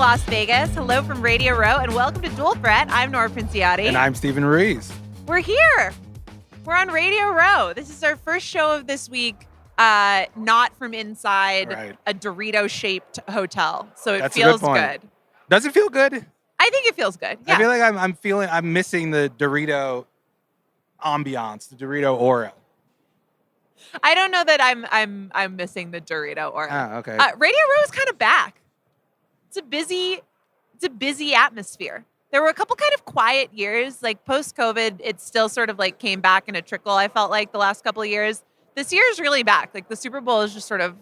Las Vegas. Hello from Radio Row, and welcome to Dual Threat. I'm Nora Princiotti. And I'm Steven Ruiz. We're here. We're on Radio Row. This is our first show of this week, not from inside a Dorito-shaped hotel. So it feels good. Does it feel good? I think it feels good. Yeah. I feel like I'm missing the Dorito ambiance, the Dorito aura. I don't know that I'm missing the Dorito aura. Oh, okay. Radio Row is kind of back. It's a busy atmosphere. There were a couple kind of quiet years, like post-COVID, it still sort of like came back in a trickle, I felt like, the last couple of years. This year is really back. Like the Super Bowl is just sort of,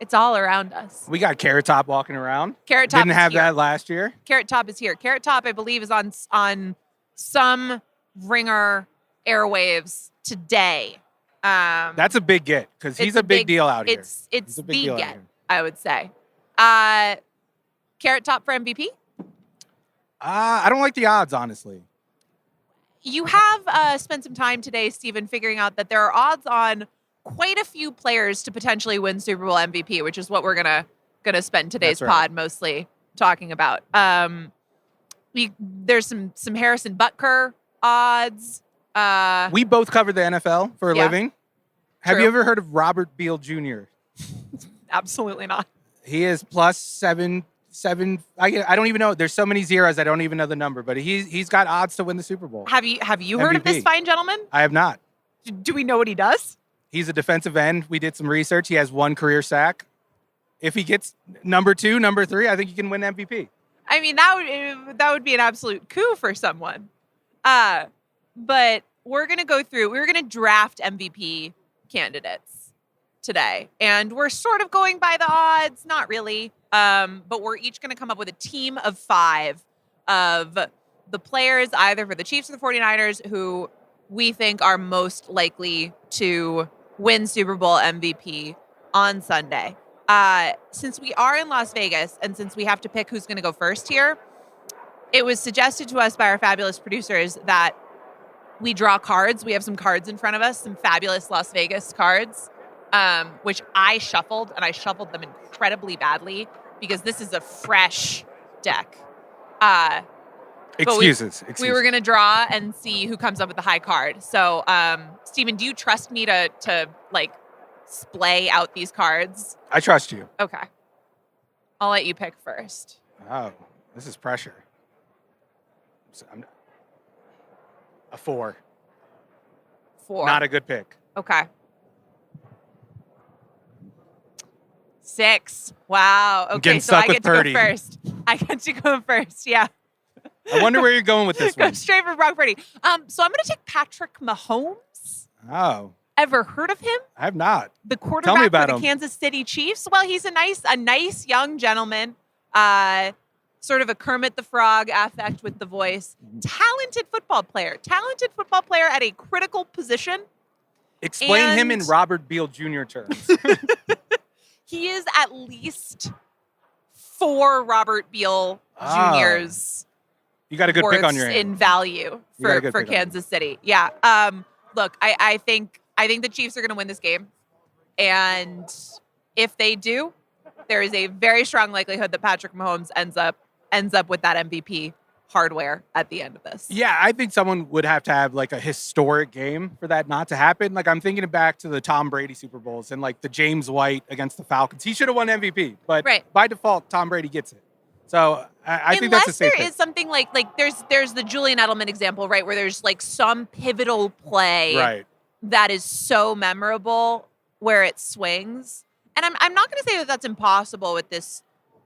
it's all around us. We got Carrot Top walking around. Carrot Top didn't have that last year. Carrot Top is here. Carrot Top, I believe, is on some Ringer airwaves today. That's a big get because he's a big deal out here. It's the get, I would say. Carrot Top for MVP? I don't like the odds, honestly. You have spent some time today, Steven, figuring out that there are odds on quite a few players to potentially win Super Bowl MVP, which is what we're gonna spend today's pod mostly talking about. There's some Harrison Butker odds. We both cover the NFL for a living. Have True. you ever heard of Robert Beal Jr.? Absolutely not. He is plus seven. I don't even know. There's so many zeros. I don't even know the number, but he's got odds to win the Super Bowl. Have you heard of this fine gentleman? I have not. Do we know what he does? He's a defensive end. We did some research. He has one career sack. If he gets number 2, number 3, I think he can win MVP. I mean, that would be an absolute coup for someone. But we're going to go through. We're going to draft MVP candidates today. And we're sort of going by the odds. Not really. But we're each going to come up with a team of 5 of the players, either for the Chiefs or the 49ers, who we think are most likely to win Super Bowl MVP on Sunday. Since we are in Las Vegas and since we have to pick who's going to go first here, it was suggested to us by our fabulous producers that we draw cards. We have some cards in front of us, some fabulous Las Vegas cards, which I shuffled, and I shuffled them incredibly badly because this is a fresh deck. Excuses. We were going to draw and see who comes up with the high card. So, Steven, do you trust me to like splay out these cards? I trust you. Okay. I'll let you pick first. Oh, this is pressure. A 4. 4. Not a good pick. Okay. 6. Wow. Okay, so I get to go first. I get to go first. Yeah. I wonder where you're going with this one. Go straight for Brock Purdy. So I'm going to take Patrick Mahomes. Oh. Ever heard of him? I have not. The quarterback for the Kansas City Chiefs. Well, he's a nice young gentleman. Sort of a Kermit the Frog affect with the voice. Talented football player at a critical position. Explain him in Robert Beal Jr. terms. He is at least 4 Robert Beal Jr.'s. You got a good pick on your hand. In value for Kansas City. Yeah. Look, I think the Chiefs are going to win this game. And if they do, there is a very strong likelihood that Patrick Mahomes ends up with that MVP hardware at the end of this. Yeah, I think someone would have to have like a historic game for that not to happen. Like I'm thinking back to the Tom Brady Super Bowls and like the James White against the Falcons. He should have won MVP, but by default, Tom Brady gets it. So I think that's a safe pick. Unless there is something like there's the Julian Edelman example, right, where there's like some pivotal play that is so memorable where it swings. And I'm not going to say that that's impossible with this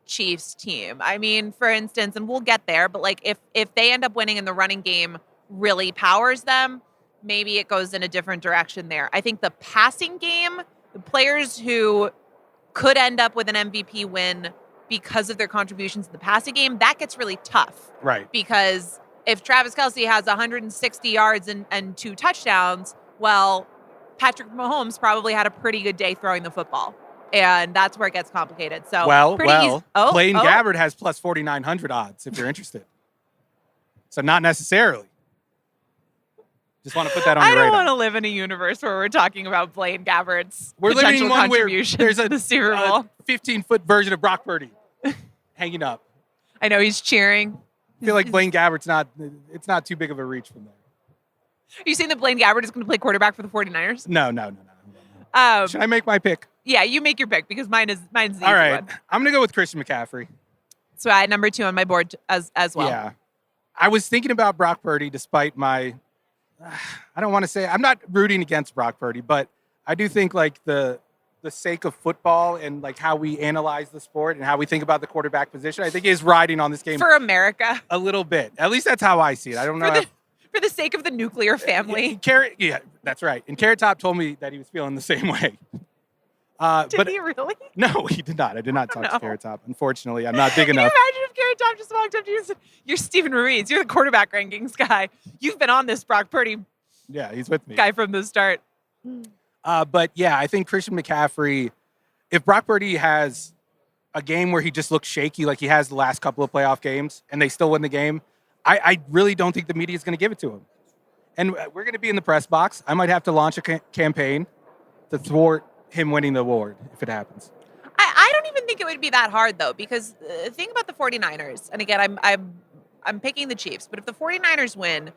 Chiefs team. I mean, for instance, and we'll get there, but like if they end up winning and the running game really powers them, maybe it goes in a different direction there. I think the passing game, the players who could end up with an MVP win because of their contributions to the passing game, that gets really tough. Right. Because if Travis Kelce has 160 yards and 2 touchdowns, well, Patrick Mahomes probably had a pretty good day throwing the football. And that's where it gets complicated. So Blaine Gabbert has plus 4,900 odds if you're interested. So not necessarily. Just want to put that on your radar. I don't want to live in a universe where we're talking about Blaine Gabbert's We're living potential in one where contribution there's to the Super Bowl. 15-foot version of Brock Purdy hanging up. I know he's cheering. I feel like Blaine Gabbert's it's not too big of a reach from there. Are you saying that Blaine Gabbert is going to play quarterback for the 49ers? No. Should I make my pick? Yeah, you make your pick because mine's the easy All right. one. I'm going to go with Christian McCaffrey. So I had number 2 on my board as well. Yeah. I was thinking about Brock Purdy despite my I don't want to say I'm not rooting against Brock Purdy, but I do think like the sake of football and like how we analyze the sport and how we think about the quarterback position, I think is riding on this game for America a little bit. At least that's how I see it. I don't know. For the sake of the nuclear family. Yeah, that's right. And Carrot Top told me that he was feeling the same way. Did he really? No, he did not. I did not talk to Carrot Top. Unfortunately, I'm not big enough. Can you imagine if Carrot Top just walked up to you and said, "You're Steven Ruiz. You're the quarterback rankings guy. You've been on this Brock Purdy." Yeah, he's with me. Guy from the start. But yeah, I think Christian McCaffrey, if Brock Purdy has a game where he just looks shaky like he has the last couple of playoff games and they still win the game, I really don't think the media is going to give it to him. And we're going to be in the press box. I might have to launch a campaign to thwart him winning the award if it happens. I don't even think it would be that hard, though, because the thing about the 49ers, and again, I'm picking the Chiefs, but if the 49ers win,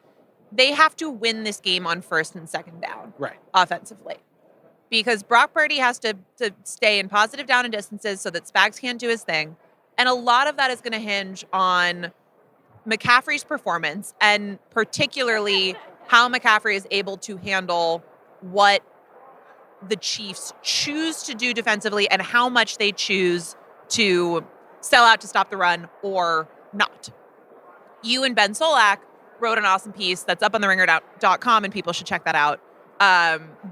they have to win this game on first and second down offensively. Because Brock Purdy has to stay in positive down and distances so that Spags can't do his thing. And a lot of that is going to hinge on McCaffrey's performance and particularly how McCaffrey is able to handle what the Chiefs choose to do defensively and how much they choose to sell out to stop the run or not. You and Ben Solak wrote an awesome piece that's up on theringer.com, and people should check that out,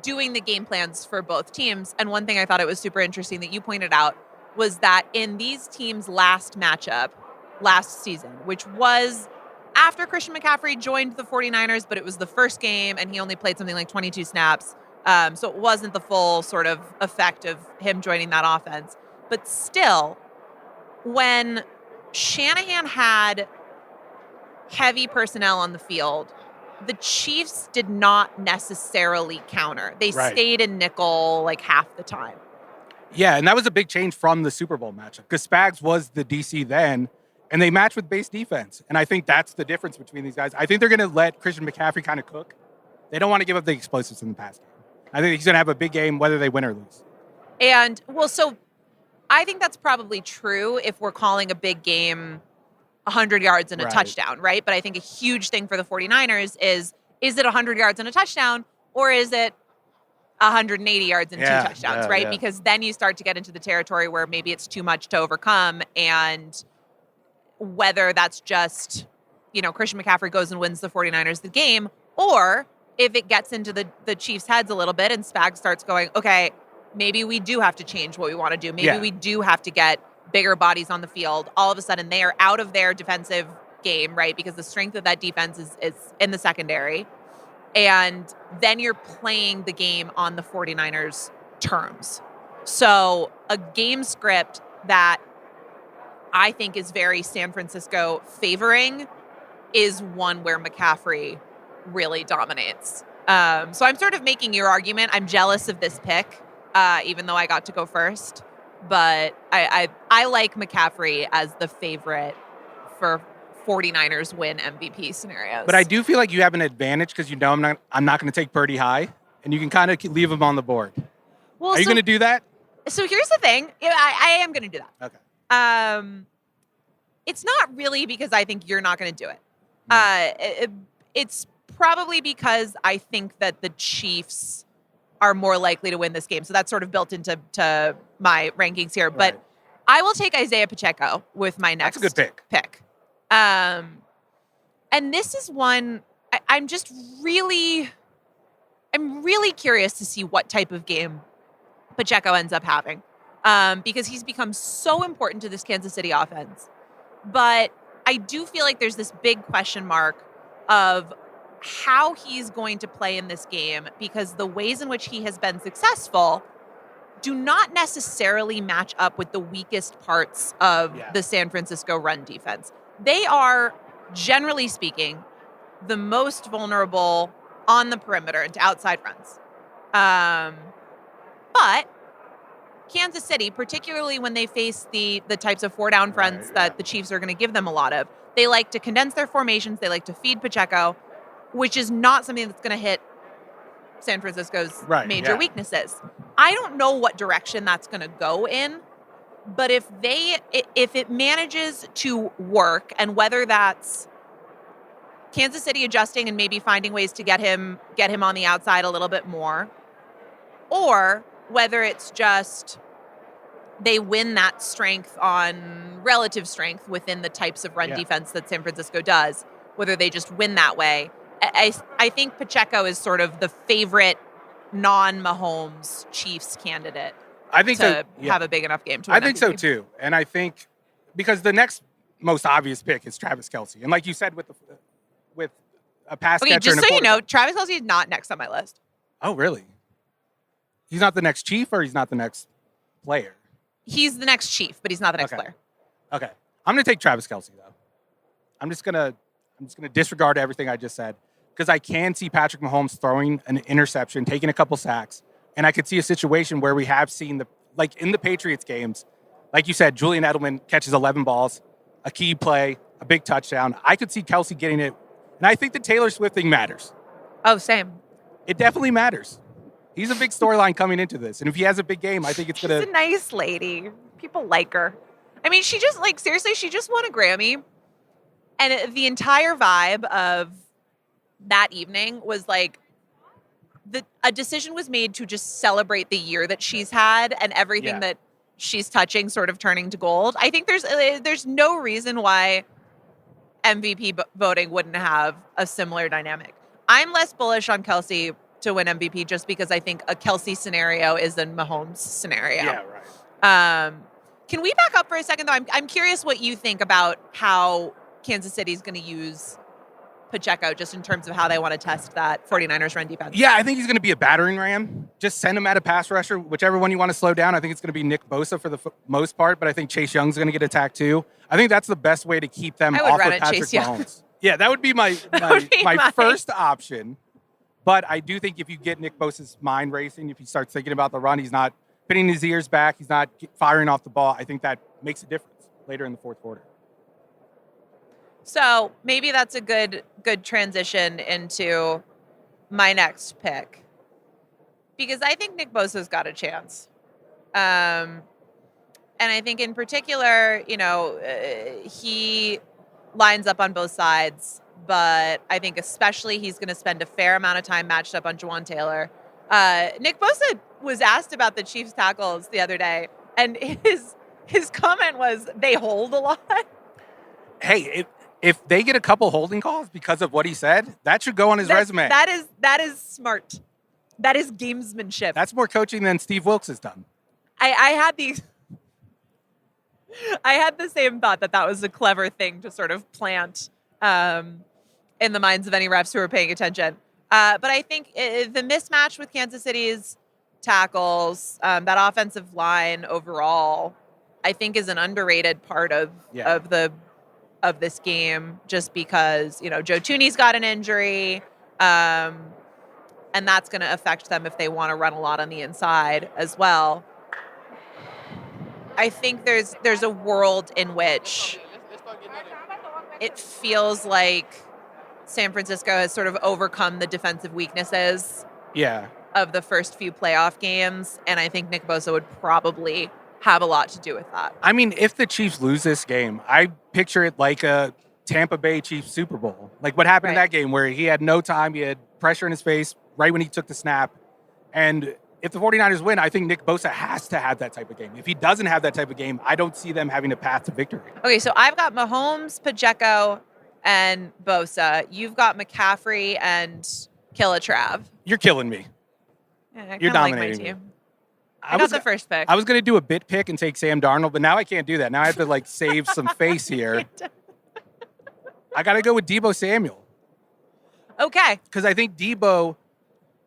doing the game plans for both teams. And one thing I thought it was super interesting that you pointed out was that in these teams' last matchup last season, which was after Christian McCaffrey joined the 49ers, but it was the first game and he only played something like 22 snaps. So it wasn't the full sort of effect of him joining that offense. But still, when Shanahan had heavy personnel on the field, the Chiefs did not necessarily counter. They stayed in nickel like half the time. Yeah, and that was a big change from the Super Bowl matchup because Spags was the DC then, and they match with base defense. And I think that's the difference between these guys. I think they're going to let Christian McCaffrey kind of cook. They don't want to give up the explosives in the pass game. I think he's going to have a big game whether they win or lose. And, well, so I think that's probably true if we're calling a big game 100 yards and a touchdown, right? But I think a huge thing for the 49ers is it 100 yards and a touchdown, or is it 180 yards and 2 touchdowns, right? Yeah. Because then you start to get into the territory where maybe it's too much to overcome, and whether that's just, Christian McCaffrey goes and wins the 49ers the game, or if it gets into the Chiefs' heads a little bit and Spags starts going, okay, maybe we do have to change what we want to do. Maybe we do have to get bigger bodies on the field. All of a sudden, they are out of their defensive game, right? Because the strength of that defense is in the secondary. And then you're playing the game on the 49ers' terms. So a game script that I think is very San Francisco favoring is one where McCaffrey really dominates. So I'm sort of making your argument. I'm jealous of this pick, even though I got to go first. But I like McCaffrey as the favorite for 49ers win MVP scenarios. But I do feel like you have an advantage because I'm not going to take Purdy high, and you can kind of leave him on the board. Well, are you going to do that? So here's the thing. I am going to do that. Okay. It's not really because I think you're not going to do it. It's probably because I think that the Chiefs are more likely to win this game. So that's sort of built into my rankings here. Right. But I will take Isaiah Pacheco with my next That's a good pick. And this is one I'm really curious to see what type of game Pacheco ends up having, because he's become so important to this Kansas City offense. But I do feel like there's this big question mark of how he's going to play in this game, because the ways in which he has been successful do not necessarily match up with the weakest parts of the San Francisco run defense. They are, generally speaking, the most vulnerable on the perimeter and to outside runs. But Kansas City, particularly when they face the types of 4-down fronts that the Chiefs are going to give them a lot of, they like to condense their formations. They like to feed Pacheco, which is not something that's going to hit San Francisco's major weaknesses. I don't know what direction that's going to go in, but if it manages to work, and whether that's Kansas City adjusting and maybe finding ways to get him on the outside a little bit more, or whether it's just they win that strength on relative strength within the types of run defense that San Francisco does, whether they just win that way. I think Pacheco is sort of the favorite non-Mahomes Chiefs candidate. I think to have a big enough game to win. I think so too. And I think because the next most obvious pick is Travis Kelce. And like you said, with a pass catcher. Just so you know, Travis Kelce is not next on my list. Oh, really? He's not the next Chief, or he's not the next player? He's the next Chief, but he's not the next player. Okay. I'm going to take Travis Kelce, though. I'm just going to disregard everything I just said, because I can see Patrick Mahomes throwing an interception, taking a couple sacks, and I could see a situation where we have seen in the Patriots games, like you said, Julian Edelman catches 11 balls, a key play, a big touchdown. I could see Kelce getting it, and I think the Taylor Swift thing matters. Oh, same. It definitely matters. He's a big storyline coming into this, and if he has a big game, I think it's going to... She's a nice lady. People like her. I mean, she just, seriously, she just won a Grammy, and the entire vibe of that evening was a decision was made to just celebrate the year that she's had and everything that she's touching sort of turning to gold. I think there's no reason why MVP voting wouldn't have a similar dynamic. I'm less bullish on Kelce to win MVP just because I think a Kelce scenario is a Mahomes scenario. Yeah, right. Can we back up for a second, though? I'm curious what you think about how Kansas City's going to use Pacheco, just in terms of how they want to test that 49ers run defense. Yeah, I think he's going to be a battering ram. Just send him at a pass rusher, whichever one you want to slow down. I think it's going to be Nick Bosa for the most part, but I think Chase Young's going to get attacked too. I think that's the best way to keep them off of Patrick Mahomes. Yeah, that would be my first option. But I do think if you get Nick Bosa's mind racing, if he starts thinking about the run, he's not pinning his ears back, he's not firing off the ball, I think that makes a difference later in the fourth quarter. So maybe that's a good transition into my next pick, because I think Nick Bosa's got a chance. And I think in particular, he lines up on both sides, but I think especially he's going to spend a fair amount of time matched up on Juwan Taylor. Nick Bosa was asked about the Chiefs tackles the other day, and his comment was they hold a lot. Hey, if they get a couple holding calls because of what he said, that should go on his resume. That is smart. That is gamesmanship. That's more coaching than Steve Wilkes has done. I had the same thought that was a clever thing to sort of plant in the minds of any refs who are paying attention. But I think the mismatch with Kansas City's tackles, that offensive line overall, I think is an underrated part of this game, just because, Joe Thuney's got an injury, and that's going to affect them if they want to run a lot on the inside as well. I think there's a world in which it feels like San Francisco has sort of overcome the defensive weaknesses of the first few playoff games, and I think Nick Bosa would probably have a lot to do with that. I mean, if the Chiefs lose this game, I picture it like a Tampa Bay Chiefs Super Bowl. Like what happened in that game where he had no time, he had pressure in his face right when he took the snap. And if the 49ers win, I think Nick Bosa has to have that type of game. If he doesn't have that type of game, I don't see them having a path to victory. Okay, so I've got Mahomes, Pacheco, and Bosa. You've got McCaffrey and Killatrav. You're killing me. Yeah, you're dominating me. I got the first pick. I was going to do a bit pick and take Sam Darnold, but now I can't do that. Now I have to save some face here. I got to go with Deebo Samuel. Okay. Because I think Deebo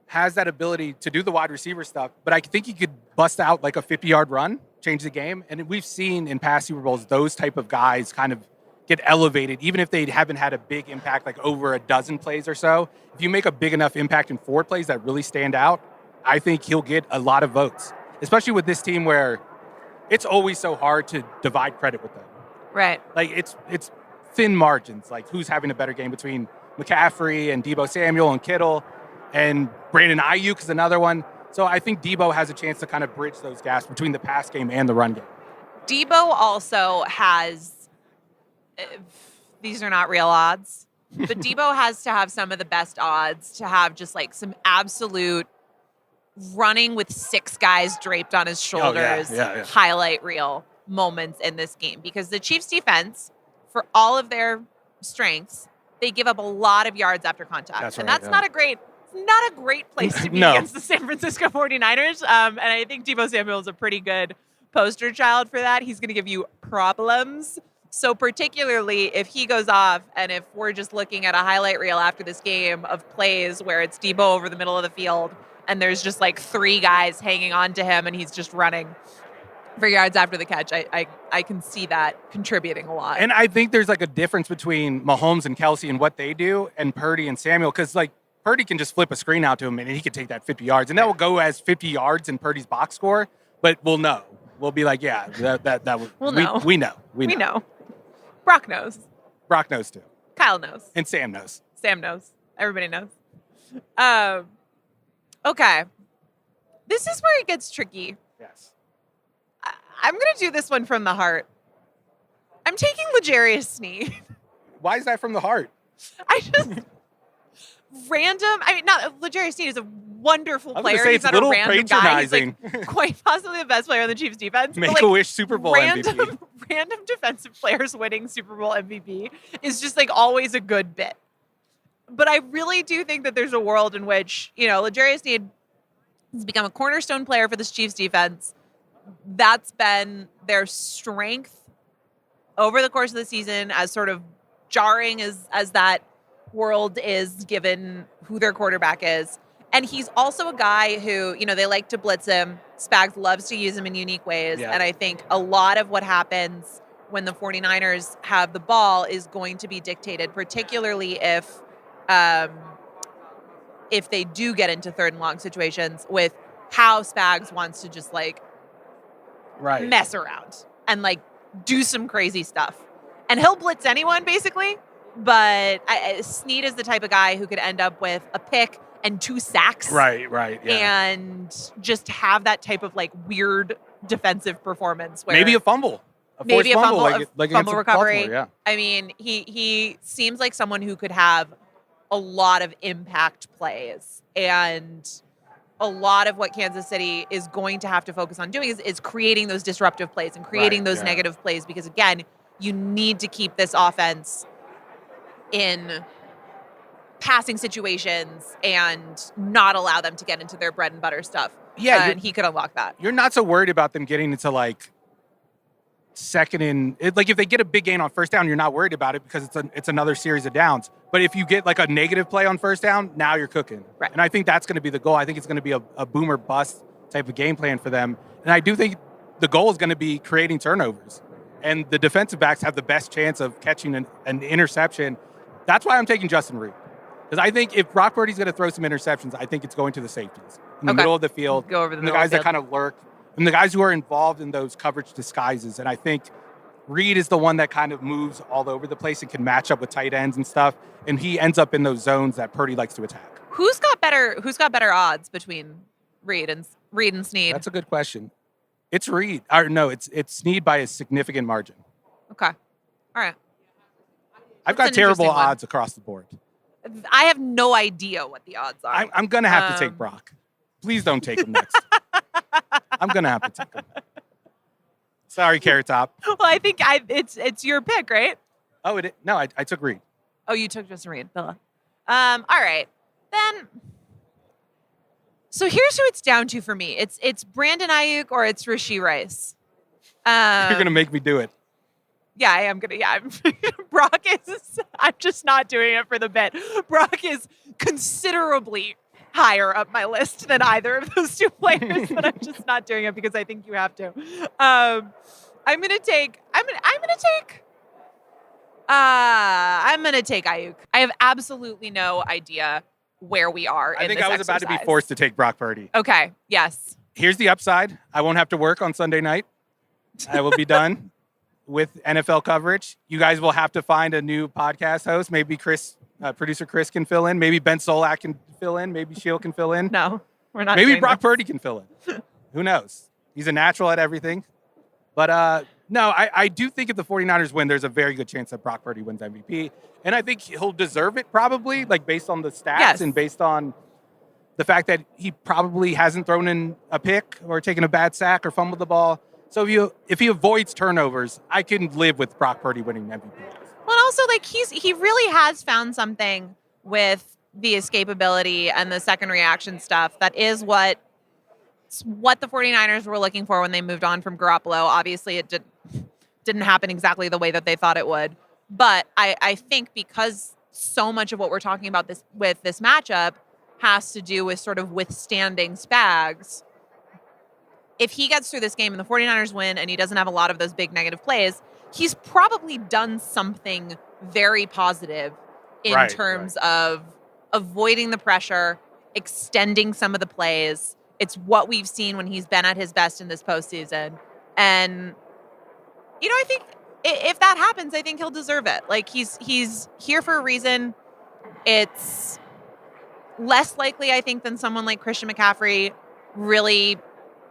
has that ability to do the wide receiver stuff, but I think he could bust out like a 50-yard run, change the game. And we've seen in past Super Bowls, those type of guys kind of get elevated, even if they haven't had a big impact, like over a dozen plays or so. If you make a big enough impact in 4 plays that really stand out, I think he'll get a lot of votes. especially with this team where it's always so hard to divide credit with them. Right. Like, it's thin margins. Like, who's having a better game between McCaffrey and Deebo Samuel and Kittle, and Brandon Ayuk is another one. So I think Deebo has a chance to kind of bridge those gaps between the pass game and the run game. Deebo also has, these are not real odds, but Deebo has to have some of the best odds to have just like some absolute running with 6 guys draped on his shoulders, highlight reel moments in this game. Because the Chiefs defense, for all of their strengths, they give up a lot of yards after contact. That's not a great place to be against the San Francisco 49ers. And I think Deebo Samuel is a pretty good poster child for that. He's going to give you problems. So particularly if he goes off, and if we're just looking at a highlight reel after this game of plays where it's Deebo over the middle of the field and there's just like 3 guys hanging on to him and he's just running for yards after the catch, I can see that contributing a lot. And I think there's like a difference between Mahomes and Kelsey and what they do and Purdy and Samuel, because like Purdy can just flip a screen out to him and he can take that 50 yards. And that will go as 50 yards in Purdy's box score, but we'll know. We'll be like, yeah, that was, we know. Brock knows. Brock knows too. Kyle knows. And Sam knows. Sam knows. Everybody knows. Okay. This is where it gets tricky. Yes. I'm going to do this one from the heart. I'm taking L'Jarius Sneed. Why is that from the heart? L'Jarius Sneed is a wonderful player. He's not a random guy. He's like quite possibly the best player on the Chiefs defense. Make-A-Wish Super Bowl MVP. Random defensive players winning Super Bowl MVP is just like always a good bit. But I really do think that there's a world in which, L'Jarius Sneed has become a cornerstone player for this Chiefs defense. That's been their strength over the course of the season, as sort of jarring as that world is given who their quarterback is. And he's also a guy who, they like to blitz him. Spags loves to use him in unique ways. Yeah. And I think a lot of what happens when the 49ers have the ball is going to be dictated, particularly if they do get into 3rd and long situations, with how Spags wants to just mess around and do some crazy stuff. And he'll blitz anyone basically, but Sneed is the type of guy who could end up with a pick and 2 sacks. Right, yeah. And just have that type of weird defensive performance where maybe a fumble. Maybe a fumble recovery. Baltimore, yeah. I mean, he seems like someone who could have a lot of impact plays, and a lot of what Kansas City is going to have to focus on doing is creating those disruptive plays and creating those negative plays, because again, you need to keep this offense in passing situations and not allow them to get into their bread and butter stuff. Yeah, and he could unlock that. You're not so worried about them getting into second and if they get a big gain on first down, you're not worried about it because it's another series of downs. But if you get a negative play on first down, now you're cooking. Right. And I think that's going to be the goal. I think it's going to be a boomer bust type of game plan for them. And I do think the goal is going to be creating turnovers. And the defensive backs have the best chance of catching an interception. That's why I'm taking Justin Reed. Because I think if Brock Purdy's going to throw some interceptions, I think it's going to the safeties in the middle of the field. Go over the middle guys of the field. that kind of lurk. And the guys who are involved in those coverage disguises. And I think Reed is the one that kind of moves all over the place and can match up with tight ends and stuff. And he ends up in those zones that Purdy likes to attack. Who's got better odds between Reed and Sneed? That's a good question. It's Reed. Or no, it's Sneed by a significant margin. Okay. All right. I've got terrible odds across the board. I have no idea what the odds are. I'm going to have to take Brock. Please don't take him next. I'm going to have to take him. Sorry, Carrot Top. Well, I think it's your pick, right? Oh, no, I took Reed. Oh, you took Justin Reed, Bella. All right. Then, so here's who it's down to for me. It's Brandon Ayuk or it's Rashee Rice. You're going to make me do it. Yeah, I am going to. Yeah, Brock is, I'm just not doing it for the bit. Brock is considerably higher up my list than either of those 2 players, but I'm just not doing it because I think you have to. I'm gonna take Ayuk. I have absolutely no idea where we are. I think I was about to be forced to take Brock Purdy. Okay. Yes. Here's the upside. I won't have to work on Sunday night. I will be done with NFL coverage. You guys will have to find a new podcast host. Maybe producer Chris can fill in. Maybe Ben Solak can fill in. Maybe Sheil can fill in. No, we're not. Maybe Brock Purdy can fill in. Who knows? He's a natural at everything. But no, I do think if the 49ers win, there's a very good chance that Brock Purdy wins MVP. And I think he'll deserve it probably, like based on the stats and based on the fact that he probably hasn't thrown in a pick or taken a bad sack or fumbled the ball. So if he avoids turnovers, I can live with Brock Purdy winning MVP. Well, also, like, he really has found something with the escapability and the second reaction stuff that is what the 49ers were looking for when they moved on from Garoppolo. Obviously, it didn't happen exactly the way that they thought it would. But I think because so much of what we're talking about with this matchup has to do with sort of withstanding Spags, if he gets through this game and the 49ers win and he doesn't have a lot of those big negative plays, he's probably done something very positive in terms of avoiding the pressure, extending some of the plays. It's what we've seen when he's been at his best in this postseason. And, I think if that happens, I think he'll deserve it. Like, he's here for a reason. It's less likely, I think, than someone like Christian McCaffrey really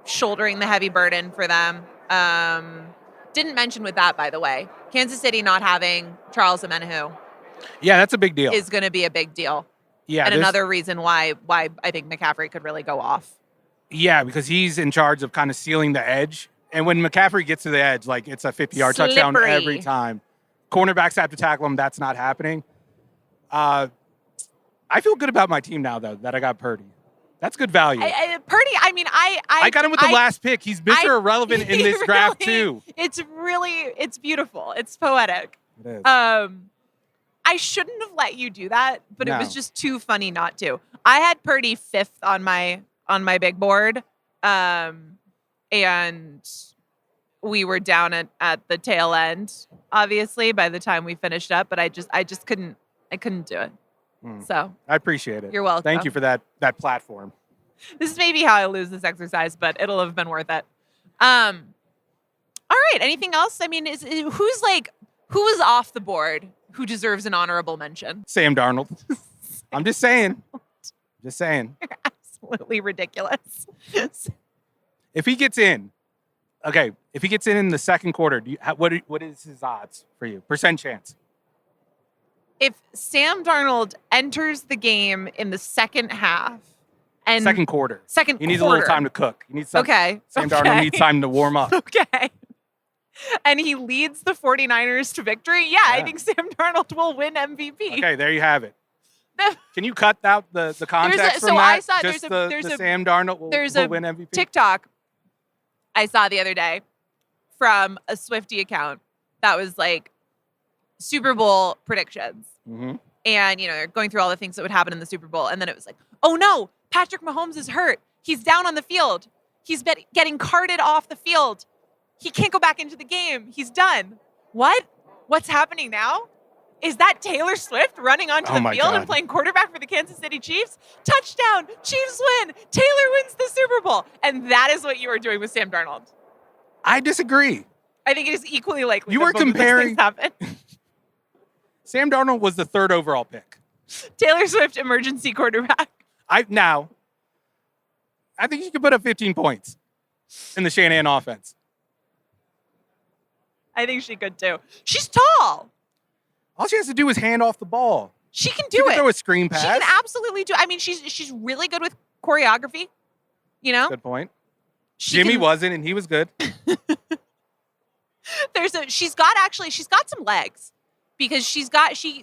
shouldering the heavy burden for them. Didn't mention with that, by the way, Kansas City not having Charles Omenihu. Yeah, that's a big deal. Is going to be a big deal. Yeah, and another reason why I think McCaffrey could really go off. Yeah, because he's in charge of kind of sealing the edge. And when McCaffrey gets to the edge, like, it's a 50-yard touchdown every time. Cornerbacks have to tackle him. That's not happening. I feel good about my team now, though, that I got Purdy. That's good value. Purdy, I mean, I got him with the last pick. He's Mr. Irrelevant in this draft, too. It's beautiful. It's poetic. It is. I shouldn't have let you do that, but it was just too funny not to. I had Purdy 5th on my big board, and we were down at the tail end, obviously, by the time we finished up. But I just couldn't do it. So I appreciate it. You're welcome. Thank you for that platform. This is maybe how I lose this exercise, but it'll have been worth it. All right. Anything else? I mean, who is off the board who deserves an honorable mention? Sam Darnold. I'm just saying. You're absolutely ridiculous. If he gets in, if he gets in the second quarter, what is his odds for you? Percent chance? If Sam Darnold enters the game in the second half and second quarter, he needs a little time to cook. He needs Sam Darnold needs time to warm up. Okay. And he leads the 49ers to victory. Yeah, I think Sam Darnold will win MVP. Okay, there you have it. Can you cut out the context from that? I saw there's a Sam Darnold will win MVP. TikTok I saw the other day from a Swiftie account that was like Super Bowl predictions. Mm-hmm. And, they're going through all the things that would happen in the Super Bowl. And then it was like, oh no, Patrick Mahomes is hurt. He's down on the field. He's getting carted off the field. He can't go back into the game. He's done. What? What's happening now? Is that Taylor Swift running onto the field and playing quarterback for the Kansas City Chiefs? Touchdown! Chiefs win! Taylor wins the Super Bowl! And that is what you are doing with Sam Darnold. I disagree. I think it is equally likely you were comparing. Happen. Sam Darnold was the 3rd overall pick. Taylor Swift, emergency quarterback. I think she could put up 15 points in the Shanahan offense. I think she could too. She's tall. All she has to do is hand off the ball. She can do it. Throw a screen pass. She can absolutely do it. I mean, she's really good with choreography. Good point. Jimmy wasn't, and he was good. She's got some legs because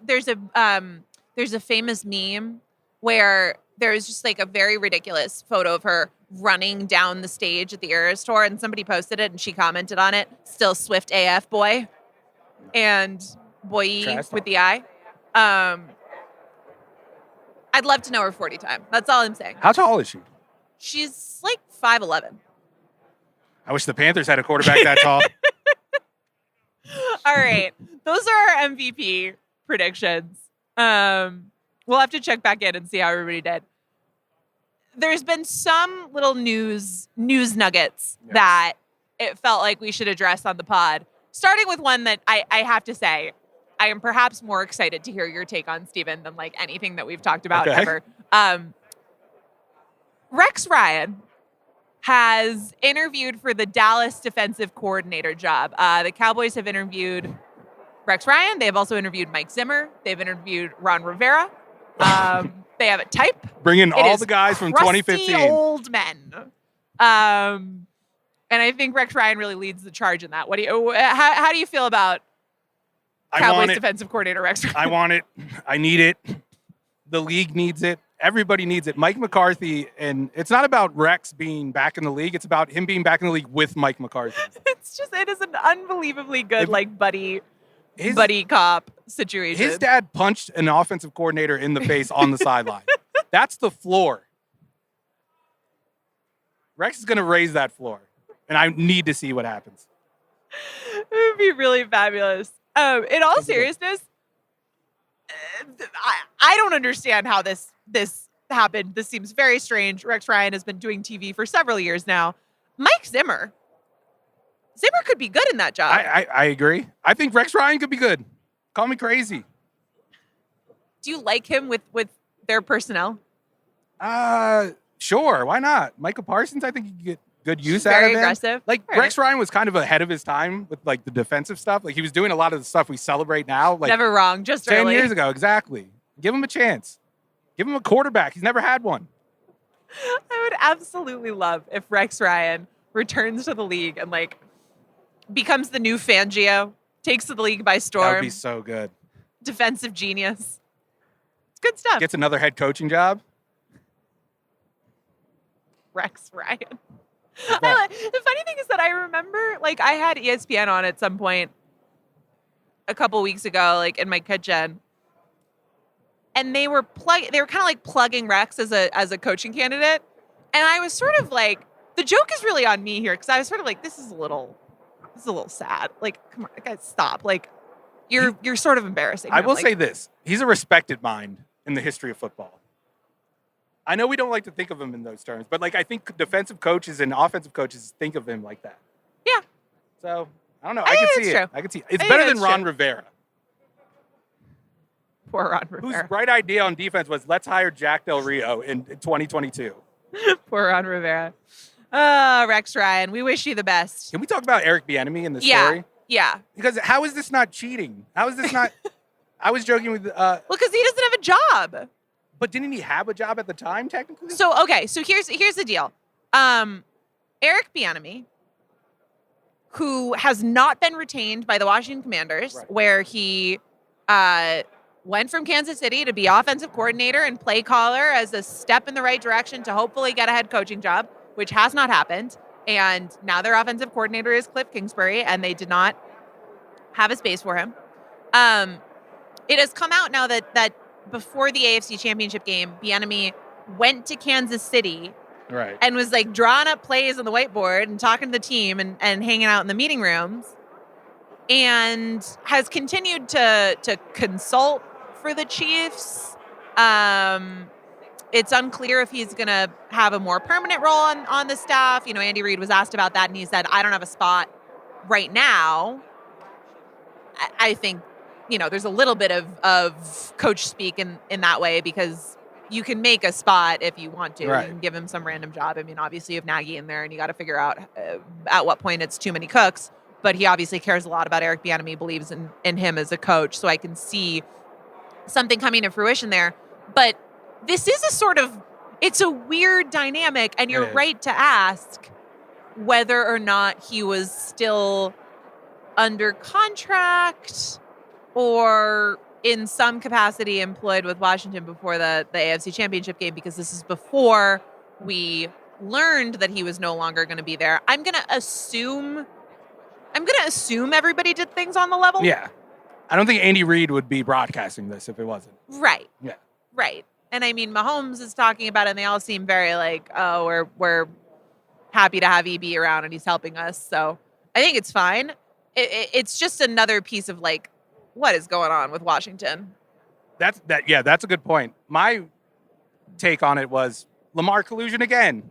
there's a famous meme where there's just like a very ridiculous photo of her running down the stage at the Eras Tour, and somebody posted it and she commented on it. Still Swift AF boy. And boy with the I. I'd love to know her 40 time. That's all I'm saying. How tall is she? She's like 5'11". I wish the Panthers had a quarterback that tall. All right. Those are our MVP predictions. We'll have to check back in and see how everybody did. there's been some little news nuggets that it felt like we should address on the pod. Starting with one that I have to say, I am perhaps more excited to hear your take on, Steven, than like anything that we've talked about ever. Rex Ryan has interviewed for the Dallas defensive coordinator job. The Cowboys have interviewed Rex Ryan. They have also interviewed Mike Zimmer. They've interviewed Ron Rivera. They have a type. Bring in all the guys from 2015. Old men. And I think Rex Ryan really leads the charge in that. How do you feel about Cowboys defensive coordinator Rex Ryan? I want it. I need it. The league needs it. Everybody needs it. Mike McCarthy, and it's not about Rex being back in the league. It's about him being back in the league with Mike McCarthy. It is an unbelievably good buddy cop situation. His dad punched an offensive coordinator in the face on the sideline. That's the floor. Rex is going to raise that floor, and I need to see what happens. It would be really fabulous. In all seriousness, I don't understand how this happened. This seems very strange. Rex Ryan has been doing TV for several years now. Mike Zimmer could be good in that job. I agree. I think Rex Ryan could be good. Call me crazy. Do you like him with their personnel? Sure. Why not? Micah Parsons, I think you could get good use out of him. Very aggressive. Like, Rex Ryan was kind of ahead of his time with, like, the defensive stuff. Like, he was doing a lot of the stuff we celebrate now. Like, never wrong, just 10 early. years ago, exactly. Give him a chance. Give him a quarterback. He's never had one. I would absolutely love if Rex Ryan returns to the league and, like, becomes the new Fangio, takes the league by storm. That would be so good. Defensive genius. It's good stuff. Gets another head coaching job. Rex Ryan. The funny thing is that I remember, like, I had ESPN on at some point a couple weeks ago, like, in my kitchen, and they were kind of like plugging Rex as a coaching candidate, and I was sort of like, the joke is really on me here, because I was sort of like, this is a little sad. Like, come on, guys, stop. Like, you're sort of embarrassing. I will say this: he's a respected mind in the history of football. I know we don't like to think of him in those terms, but, like, I think defensive coaches and offensive coaches think of him like that. Yeah. So, I don't know. I can see it. I can see it. It's better than Ron Rivera. Poor Ron Rivera. Whose bright idea on defense was, let's hire Jack Del Rio in 2022. Poor Ron Rivera. Rex Ryan, we wish you the best. Can we talk about Eric Bieniemy in this story? Yeah. Because how is this not cheating? How is this not... I was joking with... well, because he doesn't have a job. But didn't he have a job at the time, technically? So here's the deal. Eric Bieniemy, who has not been retained by the Washington Commanders, where he went from Kansas City to be offensive coordinator and play caller as a step in the right direction to hopefully get a head coaching job, which has not happened. And now their offensive coordinator is Cliff Kingsbury, and they did not have a space for him. It has come out now that before the AFC Championship game, Bieniemy went to Kansas City and was, like, drawing up plays on the whiteboard and talking to the team and hanging out in the meeting rooms, and has continued to consult for the Chiefs. It's unclear if he's going to have a more permanent role on the staff. You know, Andy Reid was asked about that, and he said, I don't have a spot right now. I think, you know, there's a little bit of coach speak in that way, because you can make a spot if you want to. You can give him some random job. I mean, obviously you have Nagy in there, and you got to figure out at what point it's too many cooks. But he obviously cares a lot about Eric Bieniemy, believes in him as a coach. So I can see something coming to fruition there. But this is it's a weird dynamic, and you're right to ask whether or not he was still under contract or in some capacity employed with Washington before the AFC Championship game, because this is before we learned that he was no longer going to be there. I'm going to assume everybody did things on the level. Yeah. I don't think Andy Reid would be broadcasting this if it wasn't. Right. Yeah. Right. And I mean, Mahomes is talking about it, and they all seem very like, oh, we're happy to have EB around, and he's helping us. So I think it's fine. It's just another piece of, like, what is going on with Washington? That's a good point. My take on it was, Lamar collusion again.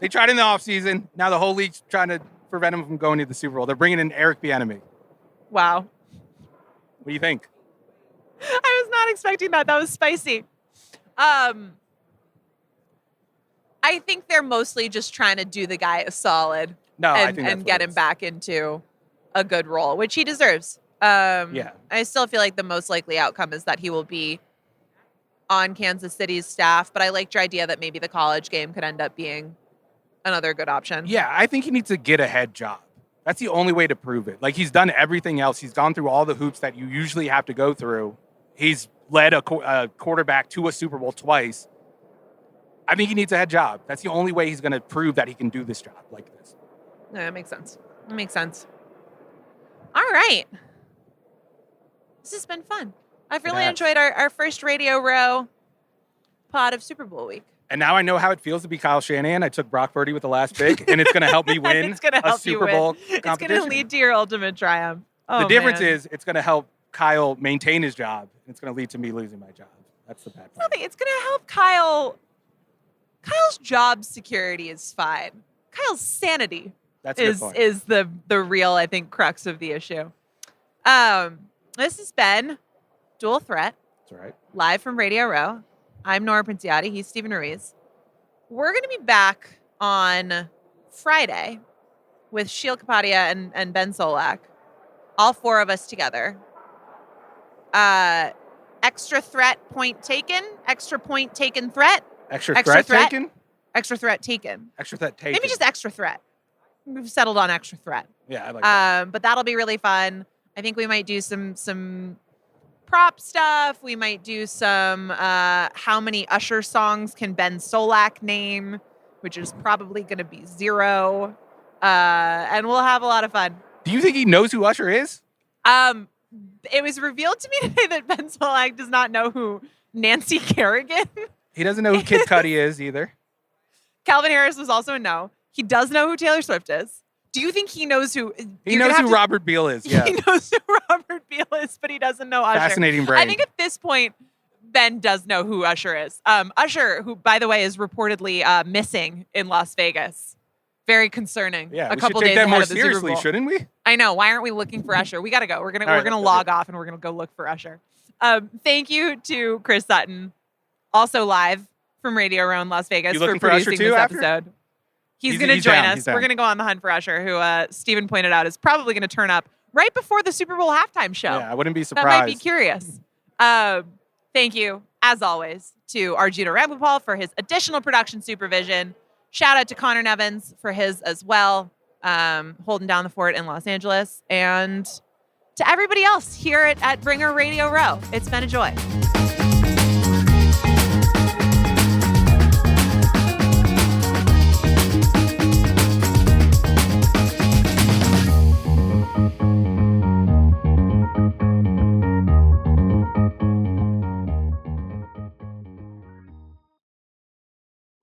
They tried in the offseason. Now the whole league's trying to prevent him from going to the Super Bowl. They're bringing in Eric Bieniemy. Wow. What do you think? I was not expecting that. That was spicy. I think they're mostly just trying to do the guy a solid and get him back into a good role, which he deserves. I still feel like the most likely outcome is that he will be on Kansas City's staff, but I liked your idea that maybe the college game could end up being another good option. Yeah, I think he needs to get a head job. That's the only way to prove it. Like, he's done everything else. He's gone through all the hoops that you usually have to go through. He's led a quarterback to a Super Bowl twice. I think he needs a head job. That's the only way he's going to prove that he can do this job like this. No, that makes sense. That makes sense. All right. This has been fun. I've really enjoyed our first Radio Row pod of Super Bowl week. And now I know how it feels to be Kyle Shanahan. I took Brock Purdy with the last pick, and it's going to help me win a Super Bowl competition. It's going to lead to your ultimate triumph. The difference is it's going to help Kyle maintain his job, and it's going to lead to me losing my job. That's the bad part. It's going to help Kyle. Kyle's job security is fine. Kyle's sanity is the real, I think, crux of the issue. This has been Dual Threat. That's right. Live from Radio Row. I'm Nora Princiotti. He's Steven Ruiz. We're going to be back on Friday with Sheil Kapadia and Ben Solak. All four of us together. Extra threat point taken. Extra point taken threat. Extra threat taken? Extra threat taken. Extra threat taken. Maybe just extra threat. We've settled on extra threat. Yeah, I like that. But that'll be really fun. I think we might do some prop stuff. We might do some how many Usher songs can Ben Solak name, which is probably going to be 0. And we'll have a lot of fun. Do you think he knows who Usher is? It was revealed to me today that Ben Solak does not know who Nancy Kerrigan. He doesn't know who Kid Cudi is either. Calvin Harris was also a no. He does know who Taylor Swift is. Do you think he knows who... He knows who Robert Beal is, yeah. He knows who Robert Beal is, but he doesn't know Usher. Fascinating brain. I think at this point, Ben does know who Usher is. Usher, who, by the way, is reportedly missing in Las Vegas. Very concerning. Yeah, a couple days ahead of the Super Bowl. Shouldn't we? I know. Why aren't we looking for Usher? We got to go. We're gonna log off and we're gonna go look for Usher. Thank you to Chris Sutton, also live from Radio Row in Las Vegas, for producing this episode. He's going to join us. We're going to go on the hunt for Usher, who Steven pointed out is probably going to turn up right before the Super Bowl halftime show. Yeah, I wouldn't be surprised. That might be curious. Thank you, as always, to Arjuna Ramgopal for his additional production supervision. Shout out to Conor Nevins for his as well, holding down the fort in Los Angeles. And to everybody else here at Bringer Radio Row, it's been a joy.